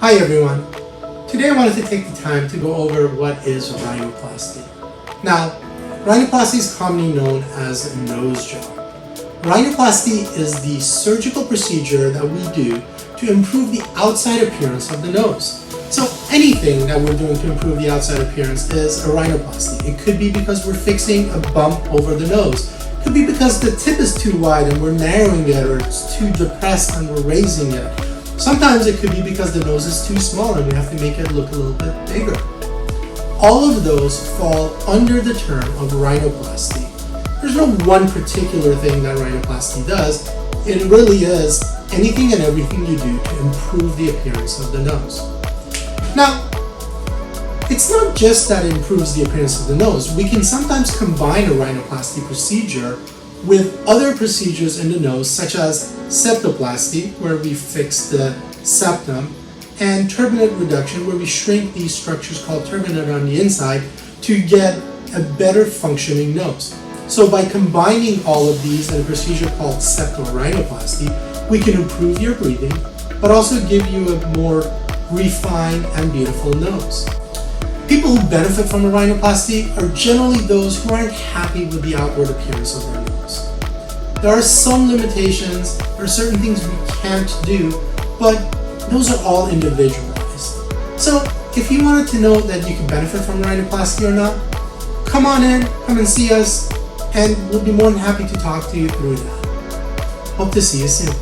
Hi everyone. Today I wanted to take the time to go over what is rhinoplasty. Now, rhinoplasty is commonly known as a nose job. Rhinoplasty is the surgical procedure that we do to improve the outside appearance of the nose. So anything that we're doing to improve the outside appearance is a rhinoplasty. It could be because we're fixing a bump over the nose. It could be because the tip is too wide and we're narrowing it, or it's too depressed and we're raising it. Sometimes it could be because the nose is too small and we have to make it look a little bit bigger. All of those fall under the term of rhinoplasty. There's no one particular thing that rhinoplasty does. It really is anything and everything you do to improve the appearance of the nose. Now, it's not just that it improves the appearance of the nose. We can sometimes combine a rhinoplasty procedure with other procedures in the nose, such as Septoplasty, where we fix the septum, and turbinate reduction, where we shrink these structures called turbinate on the inside to get a better functioning nose. So by combining all of these in a procedure called septal rhinoplasty, we can improve your breathing, but also give you a more refined and beautiful nose. People who benefit from a rhinoplasty are generally those who aren't happy with the outward appearance of their nose. There are some limitations, there are certain things we can't do, but those are all individualized. So if you wanted to know that you can benefit from rhinoplasty or not, come on in, come and see us, and we'll be more than happy to talk to you through that. Hope to see you soon.